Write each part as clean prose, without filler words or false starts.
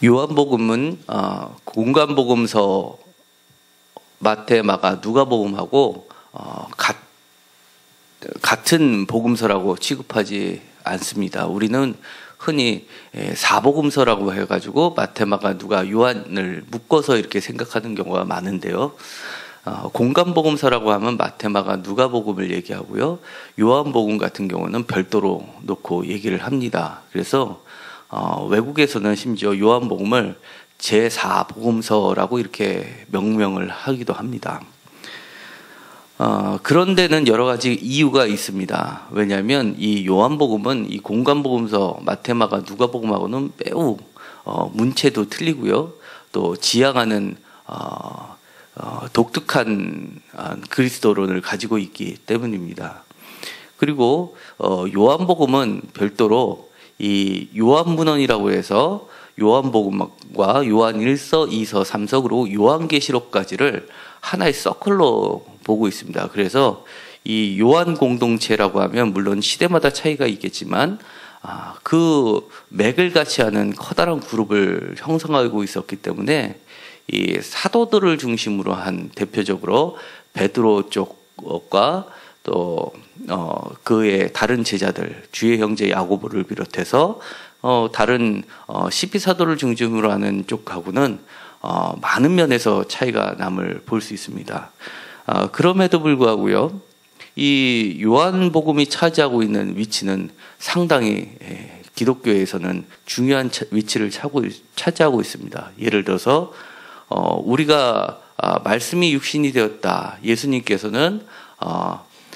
요한복음은 공관복음서, 마태, 마가, 누가복음하고 같은 복음서라고 취급하지 않습니다. 우리는 흔히 사복음서라고 해가지고 마태, 마가, 누가, 요한을 묶어서 이렇게 생각하는 경우가 많은데요. 공관복음서라고 하면 마태, 마가, 누가복음을 얘기하고요. 요한복음 같은 경우는 별도로 놓고 얘기를 합니다. 그래서 외국에서는 심지어 요한복음을 제4복음서라고 이렇게 명명을 하기도 합니다. 그런 데는 여러 가지 이유가 있습니다. 왜냐하면 이 요한복음은 이 공관복음서, 마태, 마가, 누가복음하고는 매우 문체도 틀리고요. 또 지향하는 독특한 그리스도론을 가지고 있기 때문입니다. 그리고 요한복음은 별도로 이 요한문헌이라고 해서 요한복음과 요한 1서, 2서, 3서 그리고 요한계시록까지를 하나의 서클로 보고 있습니다. 그래서 이 요한 공동체라고 하면 물론 시대마다 차이가 있겠지만 그 맥을 같이 하는 커다란 그룹을 형성하고 있었기 때문에 이 사도들을 중심으로 한 대표적으로 베드로 쪽과 또 그의 다른 제자들, 주의 형제 야고보를 비롯해서 다른 12사도를 중심으로 하는 쪽하고는 많은 면에서 차이가 남을 볼 수 있습니다. 그럼에도 불구하고요, 이 요한복음이 차지하고 있는 위치는 상당히 기독교에서는 중요한 위치를 차지하고 있습니다. 예를 들어서 우리가 말씀이 육신이 되었다, 예수님께서는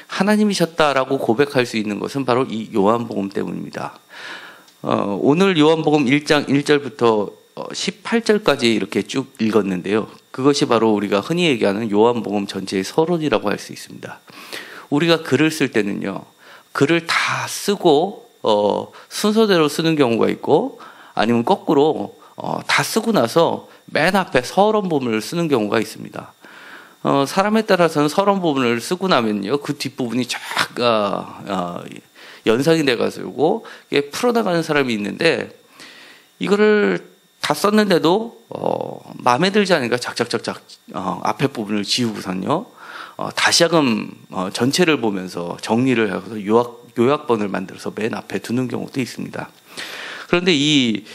하나님이셨다라고 고백할 수 있는 것은 바로 이 요한복음 때문입니다. 오늘 요한복음 1장 1절부터 18절까지 이렇게 쭉 읽었는데요. 그것이 바로 우리가 흔히 얘기하는 요한복음 전체의 서론이라고 할 수 있습니다. 우리가 글을 쓸 때는요, 글을 다 쓰고 순서대로 쓰는 경우가 있고, 아니면 거꾸로 다 쓰고 나서 맨 앞에 서론 부분을 쓰는 경우가 있습니다. 사람에 따라서는 서론 부분을 쓰고 나면요, 그 뒷부분이 쫙 연상이 돼가지고 이게 풀어나가는 사람이 있는데, 이거를 다 썼는데도 마음에 들지 않으니까 작작작작 앞에 부분을 지우고선요, 다시금 전체를 보면서 정리를 해서 요약본을 만들어서 맨 앞에 두는 경우도 있습니다. 그런데 이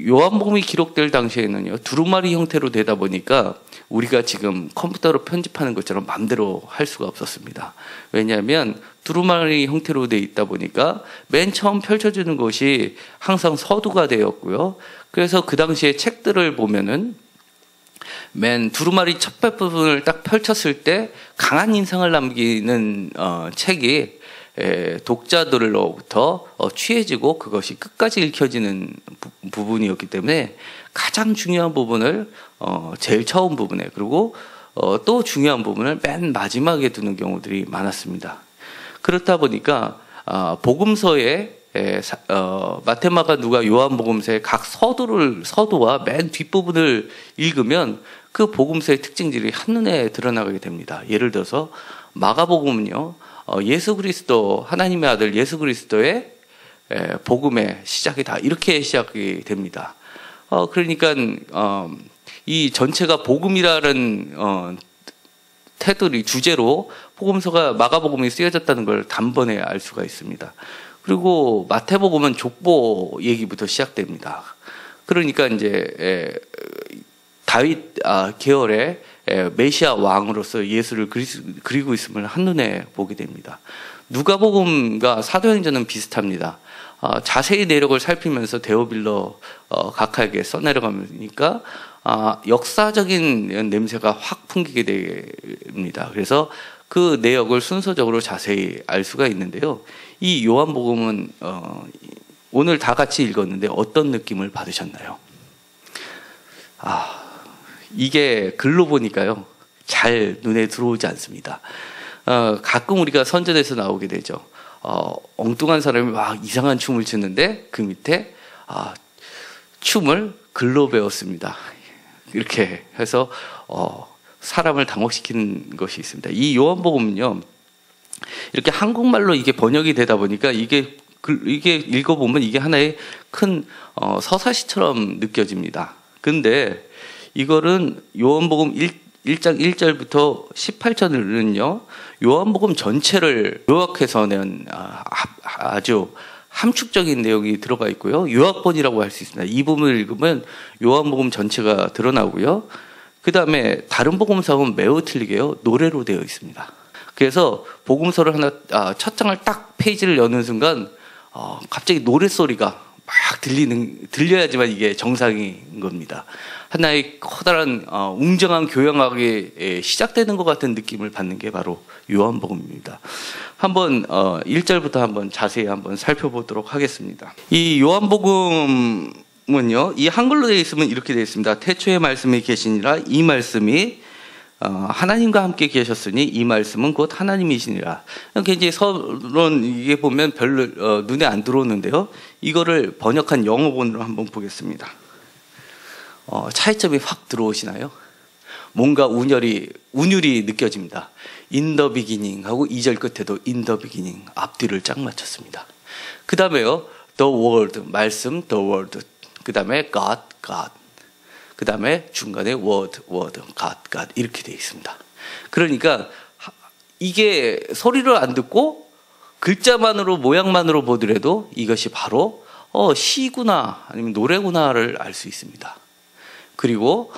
요한복음이 기록될 당시에는요, 두루마리 형태로 되다 보니까 우리가 지금 컴퓨터로 편집하는 것처럼 마음대로 할 수가 없었습니다. 왜냐하면 두루마리 형태로 되어 있다 보니까 맨 처음 펼쳐주는 것이 항상 서두가 되었고요. 그래서 그 당시에 책들을 보면은 맨 두루마리 첫 부분을 딱 펼쳤을 때 강한 인상을 남기는 책이 독자들로부터 취해지고 그것이 끝까지 읽혀지는 부분이었기 때문에 가장 중요한 부분을 제일 처음 부분에, 그리고 또 중요한 부분을 맨 마지막에 두는 경우들이 많았습니다. 그렇다 보니까 복음서에 마태, 마가, 누가, 요한복음서의 각 서두와 맨 뒷부분을 읽으면 그 복음서의 특징들이 한눈에 드러나게 됩니다. 예를 들어서 마가복음은요, 예수 그리스도, 하나님의 아들 예수 그리스도의 복음의 시작이다, 이렇게 시작이 됩니다. 그러니까 이 전체가 복음이라는 테두리 주제로 복음서가, 마가복음이 쓰여졌다는 걸 단번에 알 수가 있습니다. 그리고 마태복음은 족보 얘기부터 시작됩니다. 그러니까 이제 다윗 계열의 메시아 왕으로서 예수를 그리고 있음을 한눈에 보게 됩니다. 누가복음과 사도행전은 비슷합니다. 자세히 내력을 살피면서 데오빌러 각하에게 써내려가니까 역사적인 냄새가 확 풍기게 됩니다. 그래서 그 내역을 순서적으로 자세히 알 수가 있는데요. 이 요한복음은 오늘 다 같이 읽었는데 어떤 느낌을 받으셨나요? 이게 글로 보니까요, 잘 눈에 들어오지 않습니다. 가끔 우리가 선전에서 나오게 되죠. 엉뚱한 사람이 막 이상한 춤을 추는데 그 밑에 춤을 글로 배웠습니다, 이렇게 해서 사람을 당혹시키는 것이 있습니다. 이 요한복음은요, 이렇게 한국말로 이게 번역이 되다 보니까 이게 이게 읽어보면 이게 하나의 큰 서사시처럼 느껴집니다. 근데 이거는 요한복음 1장 1절부터 18절은요, 요한복음 전체를 요약해서 낸 아주 함축적인 내용이 들어가 있고요. 요약본이라고 할 수 있습니다. 이 부분을 읽으면 요한복음 전체가 드러나고요. 그 다음에 다른 복음서는 매우 틀리게요, 노래로 되어 있습니다. 그래서 복음서를 첫 장을 딱 페이지를 여는 순간 갑자기 노랫소리가 막 들려야지만 이게 정상인 겁니다. 하나의 커다란 웅장한 교양학이 시작되는 것 같은 느낌을 받는 게 바로 요한복음입니다. 한번 1절부터 한번 자세히 한번 살펴보도록 하겠습니다. 이 요한복음은요, 이 한글로 되어 있으면 이렇게 되어 있습니다. 태초에 말씀이 계시니라. 이 말씀이 하나님과 함께 계셨으니 이 말씀은 곧 하나님이시니라. 굉장히 서론 이게 보면 별로 눈에 안 들어오는데요. 이거를 번역한 영어본으로 한번 보겠습니다. 차이점이 확 들어오시나요? 뭔가 운율이 느껴집니다. In the beginning 하고 2절 끝에도 in the beginning 앞뒤를 쫙 맞췄습니다. 그 다음에요, the word 말씀, the word. 그 다음에 God, God. 그 다음에 중간에 word, God, God 이렇게 되어 있습니다. 그러니까 이게 소리를 안 듣고 글자만으로 모양만으로 보더라도 이것이 바로 시구나 아니면 노래구나를 알 수 있습니다. 그리고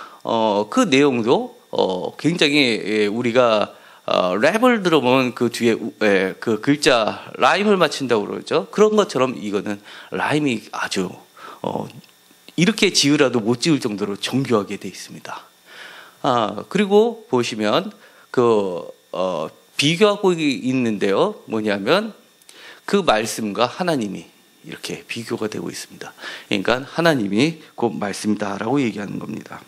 그 내용도 굉장히 우리가 랩을 들어보면 그 뒤에 그 글자 라임을 맞춘다고 그러죠. 그런 것처럼 이거는 라임이 아주 이렇게 지으라도 못 지을 정도로 정교하게 되어 있습니다. 그리고 보시면 비교하고 있는데요. 뭐냐면 그 말씀과 하나님이 이렇게 비교가 되고 있습니다. 그러니까 하나님이 곧 말씀이다라고 얘기하는 겁니다.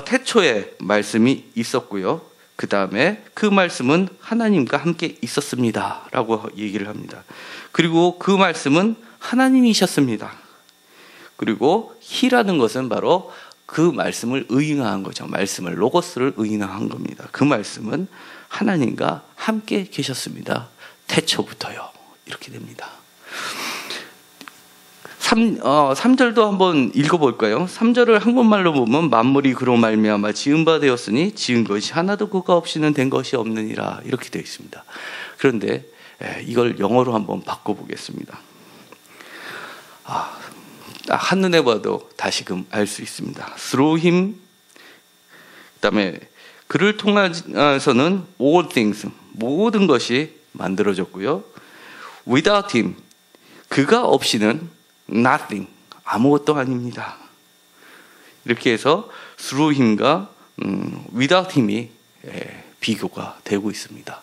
태초에 말씀이 있었고요. 그 다음에 그 말씀은 하나님과 함께 있었습니다라고 얘기를 합니다. 그리고 그 말씀은 하나님이셨습니다. 그리고 히라는 것은 바로 그 말씀을 의인화한 거죠. 말씀을 로고스를 의인화한 겁니다. 그 말씀은 하나님과 함께 계셨습니다. 태초부터요. 이렇게 됩니다. 3절도 한번 읽어볼까요? 3절을 한국말로 보면 만물이 그로 말미암아 지은 바 되었으니 지은 것이 하나도 그가 없이는 된 것이 없느니라 이렇게 되어 있습니다. 그런데 이걸 영어로 한번 바꿔보겠습니다. 한눈에 봐도 다시금 알 수 있습니다. Through him, 그 다음에 그를 통해서는 all things, 모든 것이 만들어졌고요. Without him, 그가 없이는 nothing, 아무것도 아닙니다. 이렇게 해서 through him과 without him이 비교가 되고 있습니다.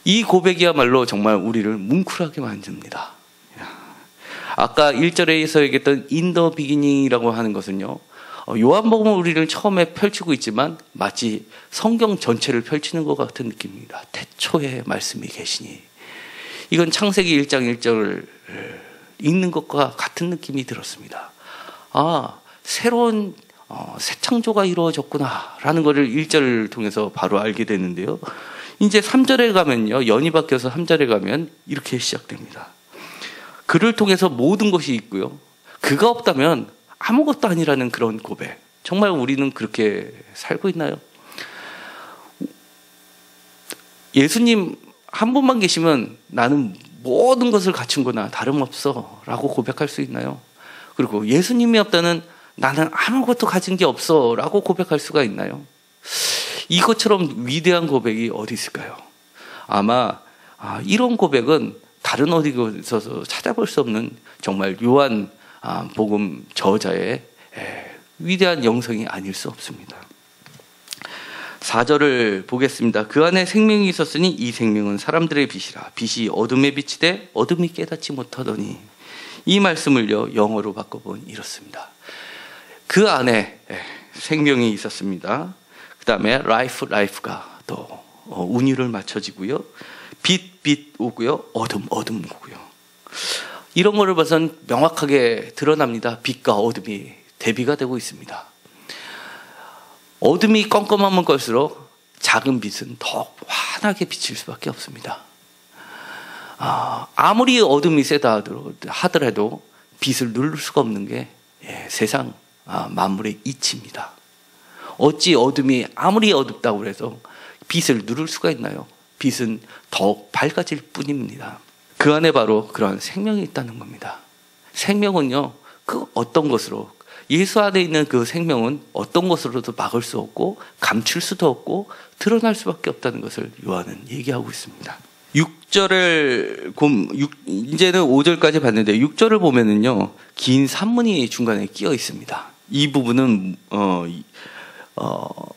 이 고백이야말로 정말 우리를 뭉클하게 만듭니다. 아까 1절에서 얘기했던 in the beginning이라고 하는 것은요, 요한복음은 우리를 처음에 펼치고 있지만 마치 성경 전체를 펼치는 것 같은 느낌입니다. 태초에 말씀이 계시니. 이건 창세기 1장 1절을 읽는 것과 같은 느낌이 들었습니다. 새로운 새 창조가 이루어졌구나 라는 것을 1절을 통해서 바로 알게 되는데요. 이제 3절에 가면요, 연이 바뀌어서 3절에 가면 이렇게 시작됩니다. 그를 통해서 모든 것이 있고요, 그가 없다면 아무것도 아니라는 그런 고백. 정말 우리는 그렇게 살고 있나요? 예수님 한 분만 계시면 나는 모든 것을 갖춘 거나 다름없어 라고 고백할 수 있나요? 그리고 예수님이 없다는 나는 아무것도 가진 게 없어 라고 고백할 수가 있나요? 이것처럼 위대한 고백이 어디 있을까요? 아마 이런 고백은 다른 어디서도 찾아볼 수 없는 정말 요한 복음 저자의 위대한 영성이 아닐 수 없습니다. 4절을 보겠습니다. 그 안에 생명이 있었으니 이 생명은 사람들의 빛이라. 빛이 어둠에 비치되 어둠이 깨닫지 못하더니. 이 말씀을요, 영어로 바꿔보면 이렇습니다. 그 안에 생명이 있었습니다. 그 다음에 life가 또 운율을 맞춰지고요. 빛 오고요. 어둠 오고요. 이런 거를 봐선 명확하게 드러납니다. 빛과 어둠이 대비가 되고 있습니다. 어둠이 껌껌하면 걸수록 작은 빛은 더 환하게 비칠 수밖에 없습니다. 아무리 어둠이 세다 하더라도 빛을 누를 수가 없는 게 세상 만물의 이치입니다. 어찌 어둠이 아무리 어둡다고 해서 빛을 누를 수가 있나요? 빛은 더욱 밝아질 뿐입니다. 그 안에 바로 그러한 생명이 있다는 겁니다. 생명은요, 그 어떤 것으로, 예수 안에 있는 그 생명은 어떤 것으로도 막을 수 없고 감출 수도 없고 드러날 수밖에 없다는 것을 요한은 얘기하고 있습니다. 6절을 이제는 5절까지 봤는데 6절을 보면은요, 긴 산문이 중간에 끼어 있습니다. 이 부분은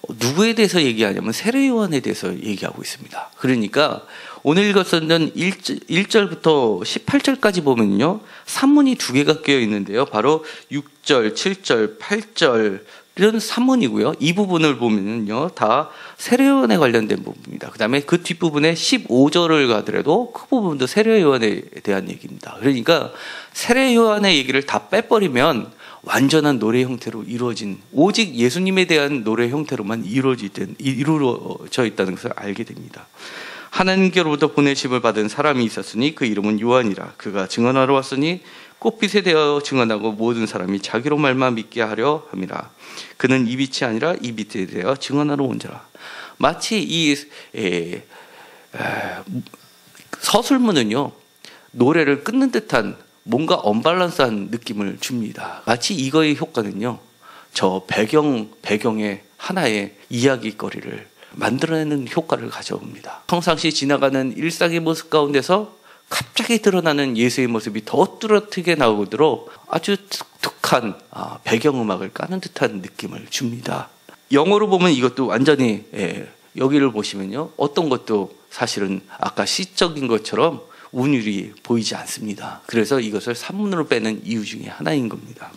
누구에 대해서 얘기하냐면 세례 요한에 대해서 얘기하고 있습니다. 그러니까 오늘 읽었었던 1절부터 18절까지 보면요, 산문이 두 개가 끼어 있는데요. 바로 6절, 7절, 8절은 산문이고요. 이 부분을 보면요, 다 세례 요한에 관련된 부분입니다. 그 다음에 그 뒷부분에 15절을 가더라도 그 부분도 세례 요한에 대한 얘기입니다. 그러니까 세례 요한의 얘기를 다 빼버리면 완전한 노래 형태로 이루어진, 오직 예수님에 대한 노래 형태로만 이루어져 있다는 것을 알게 됩니다. 하나님께로부터 보내심을 받은 사람이 있었으니 그 이름은 요한이라. 그가 증언하러 왔으니 꽃빛에 대하여 증언하고 모든 사람이 자기로 말만 믿게 하려 함이라. 그는 이 빛이 아니라 이 빛에 대하여 증언하러 온 자라. 마치 이 서술문은요, 노래를 끊는 듯한 뭔가 언밸런스한 느낌을 줍니다. 마치 이거의 효과는요, 저 배경의 하나의 이야기거리를 만들어내는 효과를 가져옵니다. 평상시 지나가는 일상의 모습 가운데서 갑자기 드러나는 예수의 모습이 더 뚜렷하게 나오도록 아주 독특한 배경음악을 까는 듯한 느낌을 줍니다. 영어로 보면 이것도 완전히, 여기를 보시면요, 어떤 것도 사실은 아까 시적인 것처럼 운율이 보이지 않습니다. 그래서 이것을 산문으로 빼는 이유 중에 하나인 겁니다.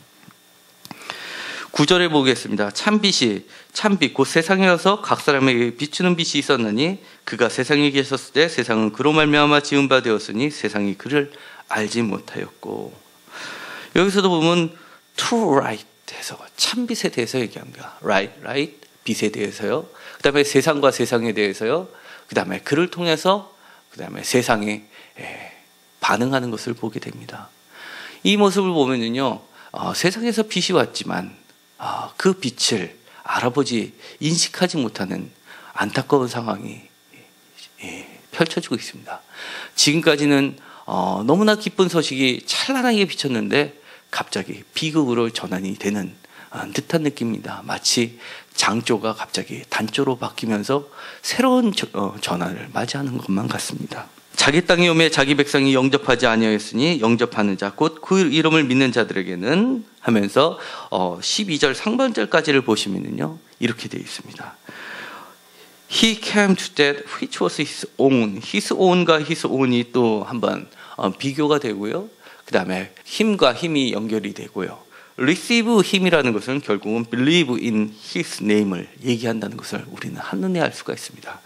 9절에 보겠습니다. 참빛 곧 세상에 와서 각 사람에게 비추는 빛이 있었나니 그가 세상에 계셨을 때 세상은 그로 말미암아 지은 바 되었으니 세상이 그를 알지 못하였고. 여기서도 보면 true right에서 참빛에 대해서 얘기합니다. right 빛에 대해서요. 그 다음에 세상과 세상에 대해서요. 그 다음에 그를 통해서 그 다음에 세상에 반응하는 것을 보게 됩니다. 이 모습을 보면요, 세상에서 빛이 왔지만 그 빛을 알아보지, 인식하지 못하는 안타까운 상황이 펼쳐지고 있습니다. 지금까지는 너무나 기쁜 소식이 찬란하게 비쳤는데 갑자기 비극으로 전환이 되는 듯한 느낌입니다. 마치 장조가 갑자기 단조로 바뀌면서 새로운 전환을 맞이하는 것만 같습니다. 자기 땅에 오매 자기 백성이 영접하지 아니하였으니 영접하는 자 곧 그 이름을 믿는 자들에게는 하면서 12절 상반절까지를 보시면요, 이렇게 되어 있습니다. He came to that which was his own. His own과 his own이 또 한번 비교가 되고요. 그 다음에 힘과 힘이 연결이 되고요. receive 힘이라는 것은 결국은 believe in his name을 얘기한다는 것을 우리는 한눈에 알 수가 있습니다.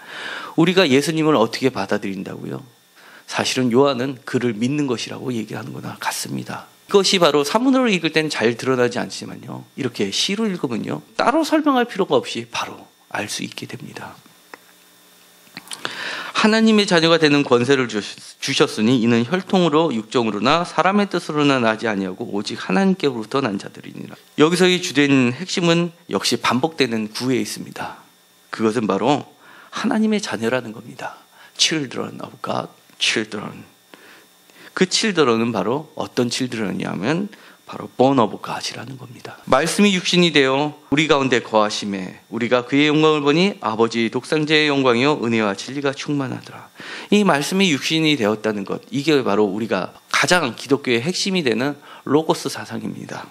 우리가 예수님을 어떻게 받아들인다고요? 사실은 요한은 그를 믿는 것이라고 얘기하는 거나 같습니다. 이것이 바로 사문으로 읽을 때는 잘 드러나지 않지만요, 이렇게 시로 읽으면요, 따로 설명할 필요가 없이 바로 알 수 있게 됩니다. 하나님의 자녀가 되는 권세를 주셨으니 이는 혈통으로 육정으로나 사람의 뜻으로나 나지 아니하고 오직 하나님께로부터 난 자들이니라. 여기서의 주된 핵심은 역시 반복되는 구에 있습니다. 그것은 바로 하나님의 자녀라는 겁니다. Children of God, children. 그 children은 바로 어떤 children이냐면 바로 born of God이라는 겁니다. 말씀이 육신이 되어 우리 가운데 거하심에 우리가 그의 영광을 보니 아버지 독생자의 영광이요 은혜와 진리가 충만하더라. 이 말씀이 육신이 되었다는 것, 이게 바로 우리가 가장 기독교의 핵심이 되는 로고스 사상입니다.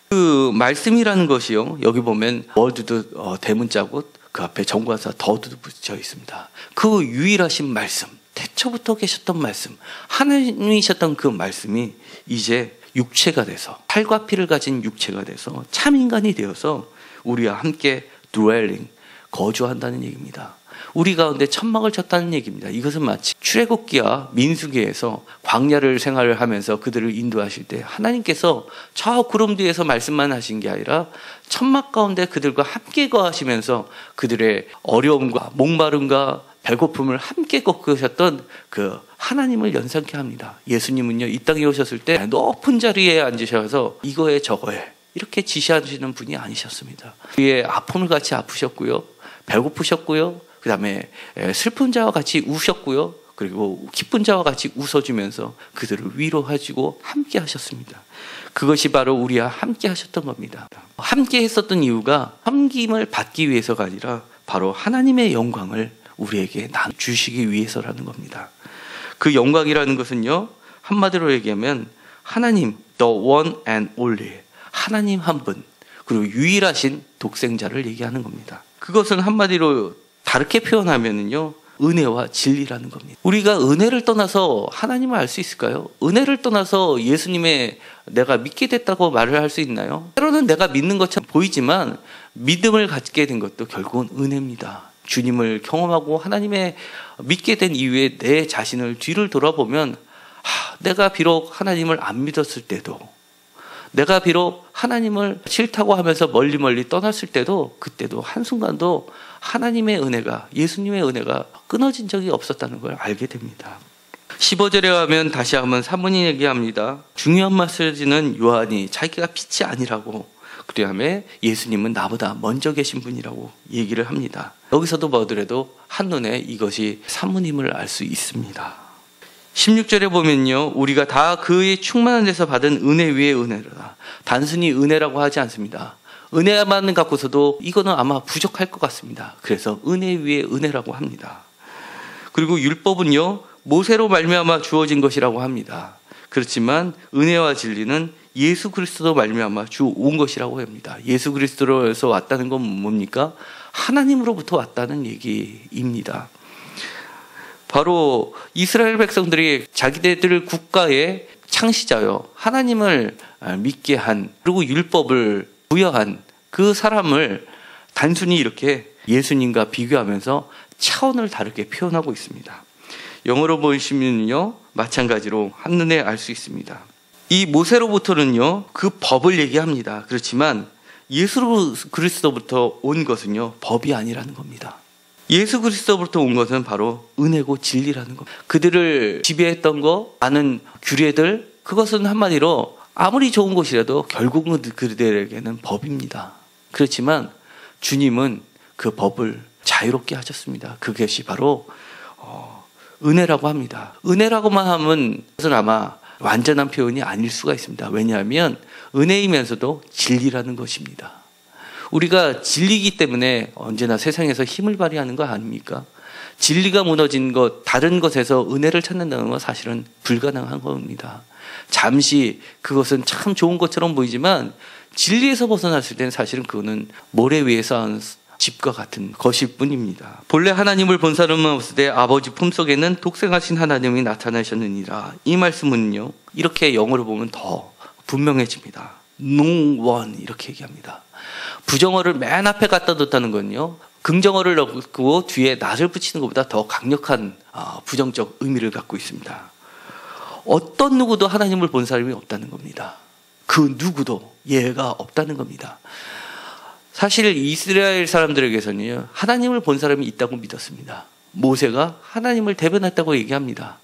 그 말씀이라는 것이요, 여기 보면 워드도 대문자고 그 앞에 정관사 더도 붙여 있습니다. 그 유일하신 말씀, 태초부터 계셨던 말씀, 하나님이셨던 그 말씀이 이제 육체가 돼서, 살과 피를 가진 육체가 돼서 참 인간이 되어서 우리와 함께 dwelling, 거주한다는 얘기입니다. 우리 가운데 천막을 쳤다는 얘기입니다. 이것은 마치 출애굽기와 민수기에서 광야를 생활을 하면서 그들을 인도하실 때 하나님께서 저 구름 뒤에서 말씀만 하신 게 아니라 천막 가운데 그들과 함께 거하시면서 그들의 어려움과 목마름과 배고픔을 함께 겪으셨던 그 하나님을 연상케 합니다. 예수님은요, 이 땅에 오셨을 때 높은 자리에 앉으셔서 이거에 저거에 이렇게 지시하시는 분이 아니셨습니다. 그의 아픔을 같이 아프셨고요, 배고프셨고요, 그 다음에 슬픈 자와 같이 우셨고요, 그리고 기쁜 자와 같이 웃어주면서 그들을 위로하시고 함께 하셨습니다. 그것이 바로 우리와 함께 하셨던 겁니다. 함께 했었던 이유가 섬김을 받기 위해서가 아니라 바로 하나님의 영광을 우리에게 주시기 위해서라는 겁니다. 그 영광이라는 것은요, 한마디로 얘기하면 하나님, the one and only, 하나님 한 분, 그리고 유일하신 독생자를 얘기하는 겁니다. 그것은 한마디로 다르게 표현하면은요, 은혜와 진리라는 겁니다. 우리가 은혜를 떠나서 하나님을 알 수 있을까요? 은혜를 떠나서 예수님의 내가 믿게 됐다고 말을 할 수 있나요? 때로는 내가 믿는 것처럼 보이지만 믿음을 갖게 된 것도 결국은 은혜입니다. 주님을 경험하고 하나님의 믿게 된 이후에 내 자신을 뒤를 돌아보면 내가 비록 하나님을 안 믿었을 때도, 내가 비록 하나님을 싫다고 하면서 멀리 떠났을 때도, 그때도 한순간도 하나님의 은혜가, 예수님의 은혜가 끊어진 적이 없었다는 걸 알게 됩니다. 15절에 가면 다시 한번 사모님 얘기합니다. 중요한 메시지는 요한이 자기가 빛이 아니라고, 그다음에 예수님은 나보다 먼저 계신 분이라고 얘기를 합니다. 여기서도 보더라도 한눈에 이것이 사모님을 알 수 있습니다. 16절에 보면요, 우리가 다 그의 충만한 데서 받은 은혜 위에 은혜라. 단순히 은혜라고 하지 않습니다. 은혜만 갖고서도 이거는 아마 부족할 것 같습니다. 그래서 은혜 위에 은혜라고 합니다. 그리고 율법은요, 모세로 말미암아 주어진 것이라고 합니다. 그렇지만 은혜와 진리는 예수 그리스도로 말미암아 주온 것이라고 합니다. 예수 그리스도로서 왔다는 건 뭡니까? 하나님으로부터 왔다는 얘기입니다. 바로 이스라엘 백성들이 자기들 국가의 창시자요, 하나님을 믿게 한, 그리고 율법을 부여한 그 사람을 단순히 이렇게 예수님과 비교하면서 차원을 다르게 표현하고 있습니다. 영어로 보시면요, 마찬가지로 한눈에 알 수 있습니다. 이 모세로부터는요, 그 법을 얘기합니다. 그렇지만 예수 그리스도부터 온 것은요, 법이 아니라는 겁니다. 예수 그리스도부터 온 것은 바로 은혜고 진리라는 겁니다. 그들을 지배했던 거, 많은 규례들, 그것은 한마디로 아무리 좋은 것이라도 결국은 그들에게는 법입니다. 그렇지만 주님은 그 법을 자유롭게 하셨습니다. 그것이 바로 은혜라고 합니다. 은혜라고만 하면 그것은 아마 완전한 표현이 아닐 수가 있습니다. 왜냐하면 은혜이면서도 진리라는 것입니다. 우리가 진리이기 때문에 언제나 세상에서 힘을 발휘하는 거 아닙니까? 진리가 무너진 것, 다른 것에서 은혜를 찾는다는 건 사실은 불가능한 겁니다. 잠시 그것은 참 좋은 것처럼 보이지만 진리에서 벗어났을 때는 사실은 그거는 모래 위에 쌓은 집과 같은 것일 뿐입니다. 본래 하나님을 본 사람은 없을 때 아버지 품속에는 독생하신 하나님이 나타나셨느니라. 이 말씀은요, 이렇게 영어로 보면 더 분명해집니다. No one 이렇게 얘기합니다. 부정어를 맨 앞에 갖다 뒀다는 건요, 긍정어를 넣고 뒤에 낫을 붙이는 것보다 더 강력한 부정적 의미를 갖고 있습니다. 어떤 누구도 하나님을 본 사람이 없다는 겁니다. 그 누구도 예가 없다는 겁니다. 사실 이스라엘 사람들에게서는요, 하나님을 본 사람이 있다고 믿었습니다. 모세가 하나님을 대변했다고 얘기합니다.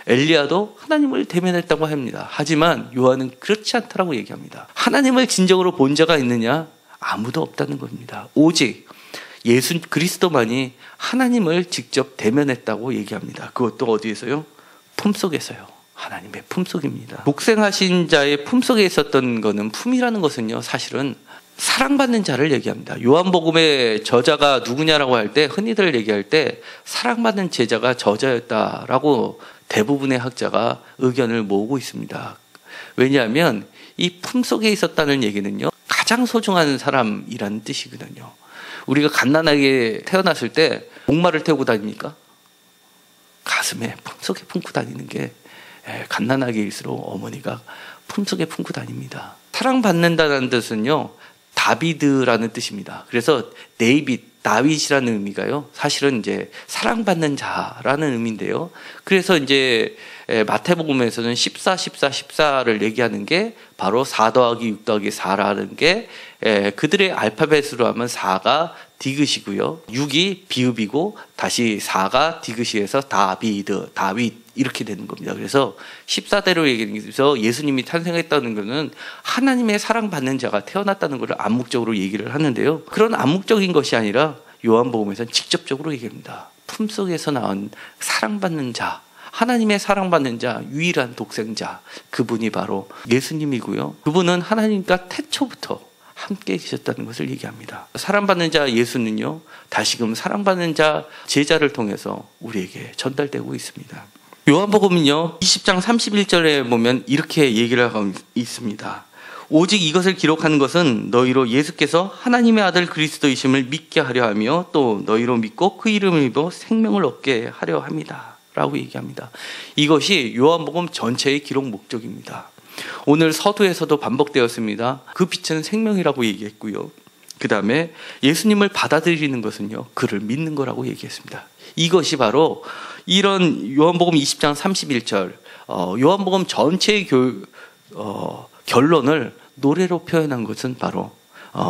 엘리야도 하나님을 대면했다고 합니다. 하지만 요한은 그렇지 않다라고 얘기합니다. 하나님을 진정으로 본 자가 있느냐? 아무도 없다는 겁니다. 오직 예수 그리스도만이 하나님을 직접 대면했다고 얘기합니다. 그것도 어디에서요? 품속에서요. 하나님의 품속입니다. 독생하신 자의 품속에 있었던 것은, 품이라는 것은요, 사실은 사랑받는 자를 얘기합니다. 요한복음의 저자가 누구냐라고 할 때, 흔히들 얘기할 때 사랑받는 제자가 저자였다라고 대부분의 학자가 의견을 모으고 있습니다. 왜냐하면 이 품속에 있었다는 얘기는요, 가장 소중한 사람이라는 뜻이거든요. 우리가 갓난아기 태어났을 때 목마를 태우고 다닙니까? 가슴에 품속에 품고 다니는 게 갓난아기일수록 어머니가 품속에 품고 다닙니다. 사랑받는다는 뜻은요, 다비드라는 뜻입니다. 그래서 다윗이라는 의미가요, 사실은 이제 사랑받는 자라는 의미인데요. 그래서 이제 마태복음에서는 14를 얘기하는 게 바로 4 더하기 6 더하기 4라는 게 그들의 알파벳으로 하면 4가 디귿이고요. 6이 비읍이고 다시 4가 디귿이에서 다윗 이렇게 되는 겁니다. 그래서 14대로 얘기해서 예수님이 탄생했다는 것은 하나님의 사랑받는 자가 태어났다는 것을 암묵적으로 얘기를 하는데요. 그런 암묵적인 것이 아니라 요한복음에서는 직접적으로 얘기합니다. 품속에서 나온 사랑받는 자, 하나님의 사랑받는 자, 유일한 독생자, 그분이 바로 예수님이고요. 그분은 하나님과 태초부터 함께 계셨다는 것을 얘기합니다. 사랑받는 자 예수는요, 다시금 사랑받는 자 제자를 통해서 우리에게 전달되고 있습니다. 요한복음은요, 20장 31절에 보면 이렇게 얘기를 하고 있습니다. 오직 이것을 기록하는 것은 너희로 예수께서 하나님의 아들 그리스도이심을 믿게 하려 하며 또 너희로 믿고 그 이름을 믿어 생명을 얻게 하려 합니다. 라고 얘기합니다. 이것이 요한복음 전체의 기록 목적입니다. 오늘 서두에서도 반복되었습니다. 그 빛은 생명이라고 얘기했고요. 그 다음에 예수님을 받아들이는 것은요, 그를 믿는 거라고 얘기했습니다. 이것이 바로 이런 요한복음 20장 31절, 요한복음 전체의 결론을 노래로 표현한 것은 바로,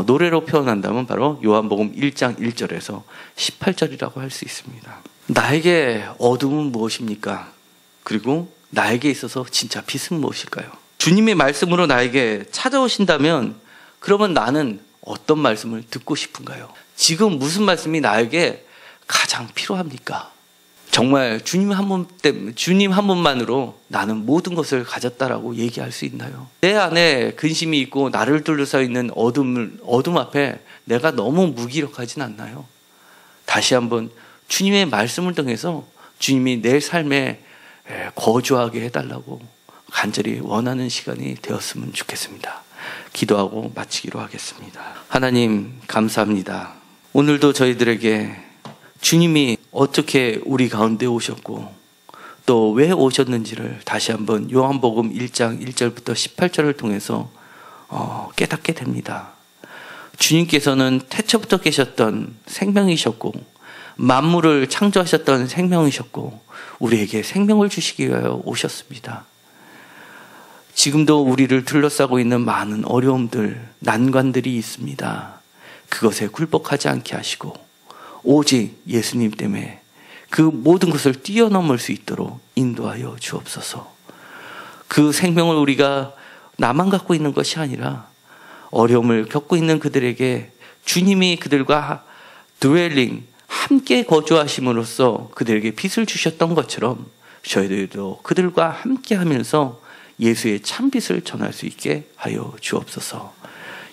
노래로 표현한다면 바로 요한복음 1장 1절에서 18절이라고 할 수 있습니다. 나에게 어둠은 무엇입니까? 그리고 나에게 있어서 진짜 빛은 무엇일까요? 주님의 말씀으로 나에게 찾아오신다면 그러면 나는 어떤 말씀을 듣고 싶은가요? 지금 무슨 말씀이 나에게 가장 필요합니까? 정말 주님 한 분만으로 나는 모든 것을 가졌다라고 얘기할 수 있나요? 내 안에 근심이 있고 나를 둘러싸여 있는 어둠 앞에 내가 너무 무기력하진 않나요? 다시 한번 주님의 말씀을 통해서 주님이 내 삶에 거주하게 해달라고 간절히 원하는 시간이 되었으면 좋겠습니다. 기도하고 마치기로 하겠습니다. 하나님 감사합니다. 오늘도 저희들에게 주님이 어떻게 우리 가운데 오셨고 또 왜 오셨는지를 다시 한번 요한복음 1장 1절부터 18절을 통해서 깨닫게 됩니다. 주님께서는 태초부터 계셨던 생명이셨고 만물을 창조하셨던 생명이셨고 우리에게 생명을 주시기 위하여 오셨습니다. 지금도 우리를 둘러싸고 있는 많은 어려움들, 난관들이 있습니다. 그것에 굴복하지 않게 하시고 오직 예수님 때문에 그 모든 것을 뛰어넘을 수 있도록 인도하여 주옵소서. 그 생명을 우리가 나만 갖고 있는 것이 아니라 어려움을 겪고 있는 그들에게 주님이 그들과 함께 거주하심으로써 그들에게 빛을 주셨던 것처럼 저희들도 그들과 함께 하면서 예수의 참빛을 전할 수 있게 하여 주옵소서.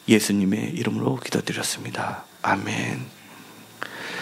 예수님의 이름으로 기도드렸습니다. 아멘.